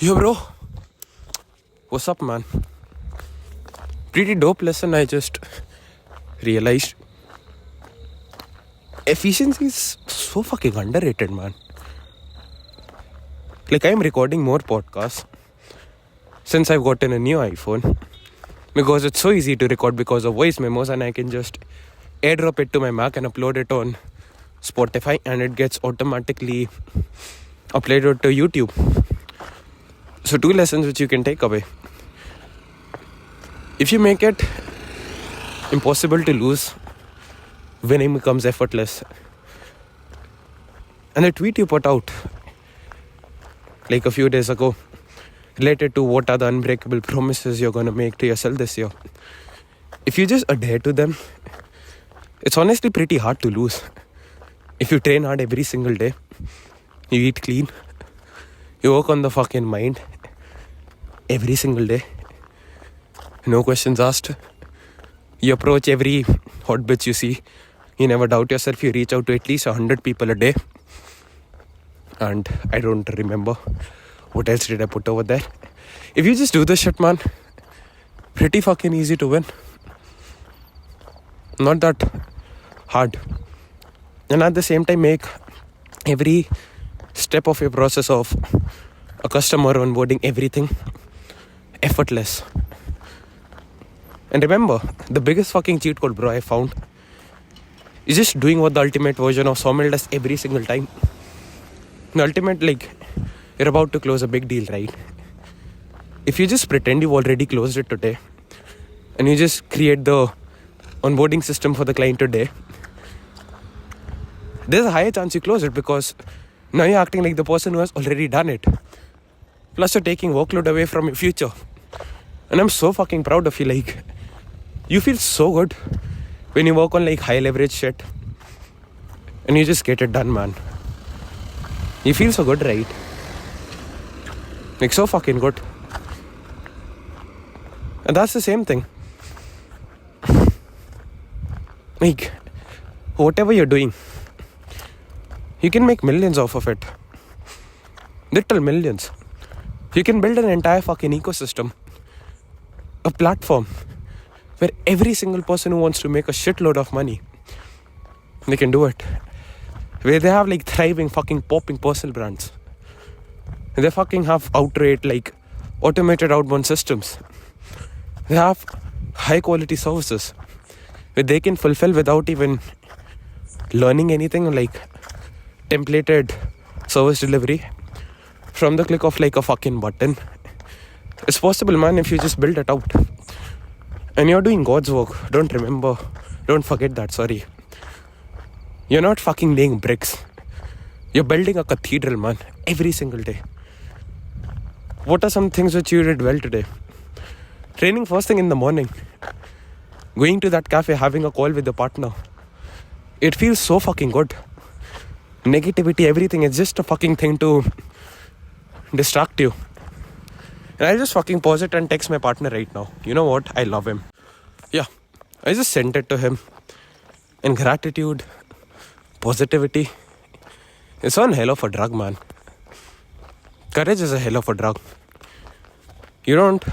Yo, bro. What's up, man? Pretty dope lesson I just realized. Efficiency is so fucking underrated, man. Like, I'm recording more podcasts since I've gotten a new iPhone because it's so easy to record because of voice memos, and I can just airdrop it to my Mac and upload it on Spotify, and it gets automatically uploaded to YouTube. So 2 lessons which you can take away. If you make it impossible to lose, winning becomes effortless. And the tweet you put out like a few days ago related to what are the unbreakable promises you're going to make to yourself this year. If you just adhere to them, it's honestly pretty hard to lose. If you train hard every single day, you eat clean, you work on the fucking mind every single day, no questions asked, you approach every hot bitch you see, you never doubt yourself, you reach out to at least 100 people a day, and I don't remember what else did I put over there. If you just do this shit, man, pretty fucking easy to win. Not that hard. And at the same time, make every step of your process of a customer onboarding, everything effortless. And remember, the biggest fucking cheat code, bro, I found is just doing what the ultimate version of Sawmill does every single time. The ultimate, like, you're about to close a big deal, right? If you just pretend you've already closed it today and you just create the onboarding system for the client today, there's a higher chance you close it because now you're acting like the person who has already done it. Plus, you're taking workload away from your future. And I'm so fucking proud of you. Like, you feel so good when you work on like high leverage shit and you just get it done, man. You feel so good, right? Like, so fucking good. And that's the same thing. Like, whatever you're doing, you can make millions off of it. Literal millions. You can build an entire fucking ecosystem. A platform where every single person who wants to make a shitload of money, they can do it. Where they have like thriving fucking popping personal brands. They fucking have outright like automated outbound systems. They have high quality services where they can fulfill without even learning anything, like templated service delivery from the click of like a fucking button. It's possible, man, if you just build it out. And you're doing God's work. Don't forget that, sorry. You're not fucking laying bricks. You're building a cathedral, man, every single day. What are some things which you did well today? Training first thing in the morning. Going to that cafe, having a call with the partner. It feels so fucking good. Negativity, everything, it's just a fucking thing to distract you. And I just fucking pause it and text my partner right now. You know what? I love him. Yeah, I just sent it to him. And gratitude, positivity, it's one hell of a drug, man. Courage is a hell of a drug. You don't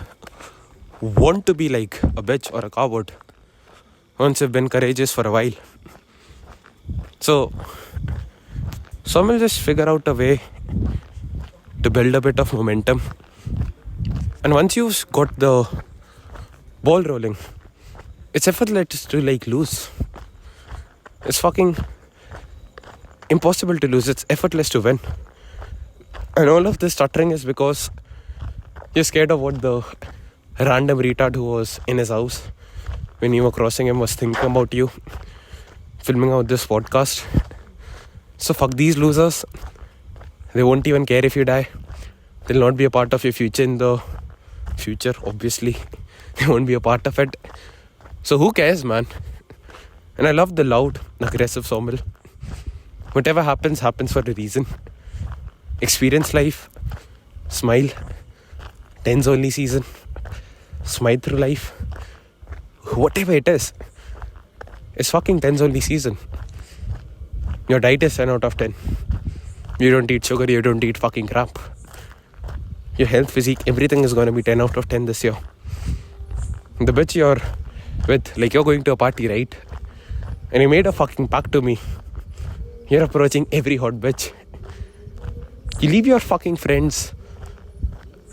want to be like a bitch or a coward once you've been courageous for a while. So will just figure out a way to build a bit of momentum. And once you've got the ball rolling, it's effortless to like lose. It's fucking impossible to lose. It's effortless to win. And all of this stuttering is because you're scared of what the random retard who was in his house when you were crossing him was thinking about you filming out this podcast. So fuck these losers. They won't even care if you die. They'll not be a part of your future in the future, obviously. They won't be a part of it. So who cares, man? And I love the loud, aggressive Sawmill. Whatever happens, happens for a reason. Experience life. Smile. 10's only season. Smile through life. Whatever it is. It's fucking 10's only season. Your diet is 10 out of 10. You don't eat sugar, you don't eat fucking crap. your health, physique, everything is going to be 10 out of 10 this year. The bitch you're with, like you're going to a party, right? And you made a fucking pact to me. You're approaching every hot bitch. You leave your fucking friends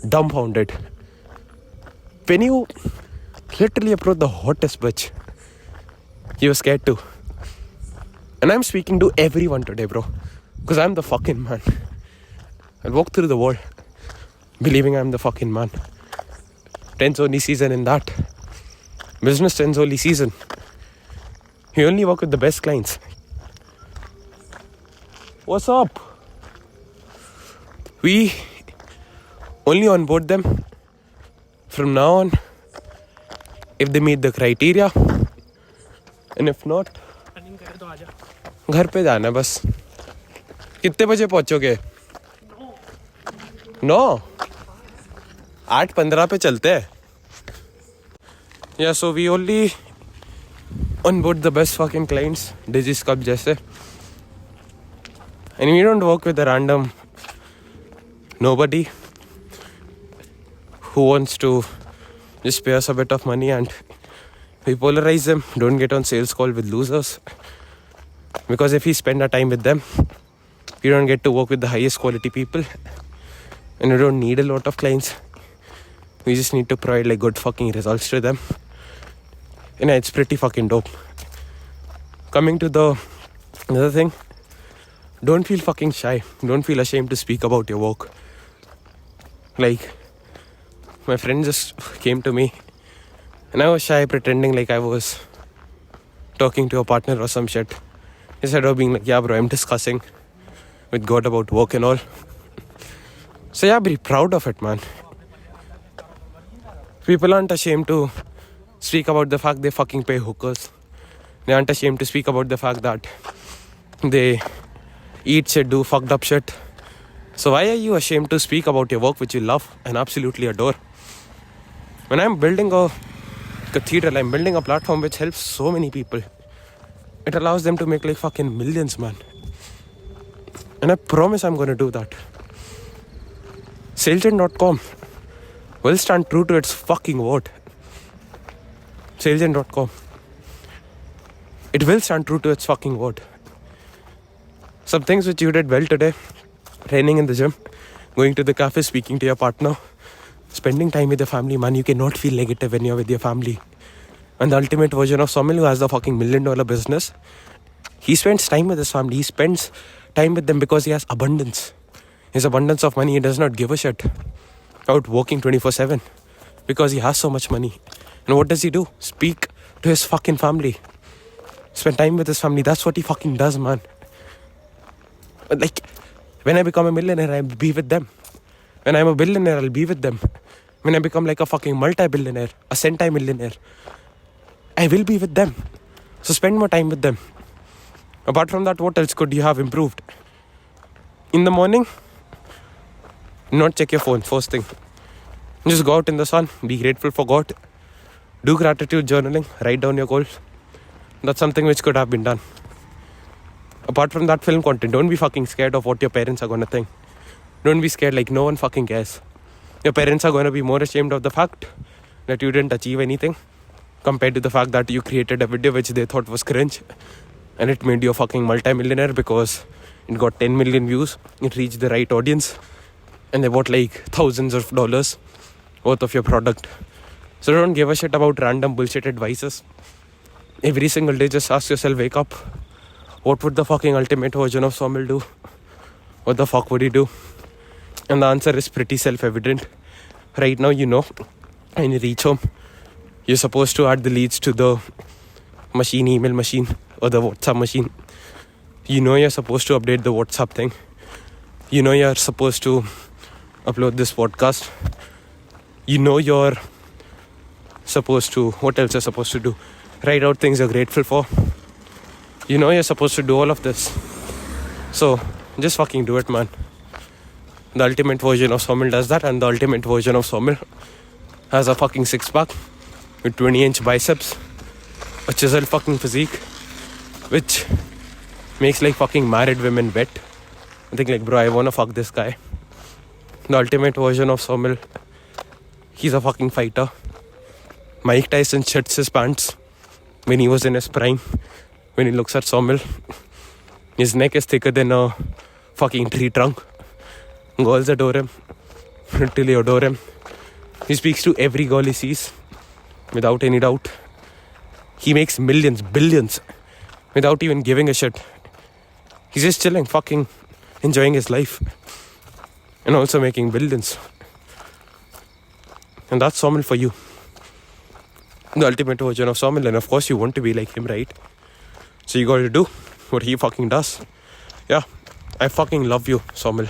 dumbfounded. When you literally approach the hottest bitch, you were scared too. And I'm speaking to everyone today, bro. Because I'm the fucking man. I'll walk through the world believing I'm the fucking man. 10's only season in that. Business 10's only season. You only work with the best clients. What's up? We only onboard them from now on if they meet the criteria. And if not, घर पे जाना बस. कितने बजे पहुंचोगे? 9. 8:15 पे चलते हैं. Yeah, so we only onboard the best fucking clients, Digis Cup जैसे. And we don't work with a random nobody who wants to just pay us a bit of money and we polarize them. Don't get on sales call with losers. Because if we spend our time with them, we don't get to work with the highest quality people. And we don't need a lot of clients. We just need to provide like good fucking results to them. And it's pretty fucking dope. Coming to the another thing, don't feel fucking shy. Don't feel ashamed to speak about your work. Like, my friend just came to me and I was shy, pretending like I was talking to a partner or some shit. Instead of being like, yeah bro, I'm discussing with God about work and all. So yeah, be proud of it, man. People aren't ashamed to speak about the fact they fucking pay hookers. They aren't ashamed to speak about the fact that they eat shit, do fucked up shit. So why are you ashamed to speak about your work which you love and absolutely adore? When I'm building a cathedral, I'm building a platform which helps so many people. It allows them to make like fucking millions, man. And I promise I'm going to do that. Salesgen.com will stand true to its fucking word. Salesgen.com. It will stand true to its fucking word. Some things which you did well today. Training in the gym. Going to the cafe, speaking to your partner. Spending time with your family, man. You cannot feel negative when you're with your family. And the ultimate version of Somil, who has the fucking $1 million business, he spends time with his family. He spends time with them because he has abundance. His abundance of money, he does not give a shit out working 24/7 because he has so much money. And what does he do? Speak to his fucking family. Spend time with his family. That's what he fucking does, man. Like, when I become a millionaire, I'll be with them. When I'm a billionaire, I'll be with them. When I become like a fucking multi-billionaire, a centi-millionaire, I will be with them. So spend more time with them. Apart from that, what else could you have improved? In the morning, not check your phone first thing. Just go out in the sun, be grateful for God, do gratitude journaling, write down your goals. That's something which could have been done. Apart from that, film content, don't be fucking scared of what your parents are going to think. Don't be scared, like no one fucking cares. Your parents are going to be more ashamed of the fact that you didn't achieve anything compared to the fact that you created a video which they thought was cringe and it made you a fucking multi-millionaire because it got 10 million views, it reached the right audience and they bought like thousands of dollars worth of your product. So don't give a shit about random bullshit advices. Every single day just ask yourself, wake up, what would the fucking ultimate version of Somil do? What the fuck would he do? And the answer is pretty self-evident. Right now, you know, when you reach home, you're supposed to add the leads to the machine, email machine or the WhatsApp machine. You know you're supposed to update the WhatsApp thing. You know you're supposed to upload this podcast. You know you're supposed to, what else you're supposed to do? Write out things you're grateful for. You know you're supposed to do all of this. So, just fucking do it, man. The ultimate version of Somil does that, and the ultimate version of Somil has a fucking six-pack with 20-inch biceps, a chiseled fucking physique, which makes like fucking married women wet. I think like, bro, I wanna fuck this guy. The ultimate version of Somil. He's a fucking fighter. Mike Tyson shits his pants when he was in his prime. When he looks at Somil, his neck is thicker than a fucking tree trunk. Girls adore him. Literally adore him. He speaks to every girl he sees without any doubt. He makes millions, billions without even giving a shit. He's just chilling, fucking enjoying his life and also making billions. And that's Somil for you. The ultimate version of Somil. And of course you want to be like him, right? So you gotta do what he fucking does. Yeah, I fucking love you, Somil,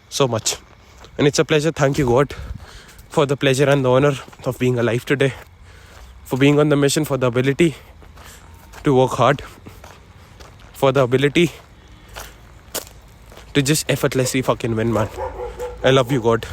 so much. And it's a pleasure. Thank you, God, for the pleasure and the honor of being alive today. For being on the mission, for the ability to work hard, for the ability to just effortlessly fucking win, man. I love you, God.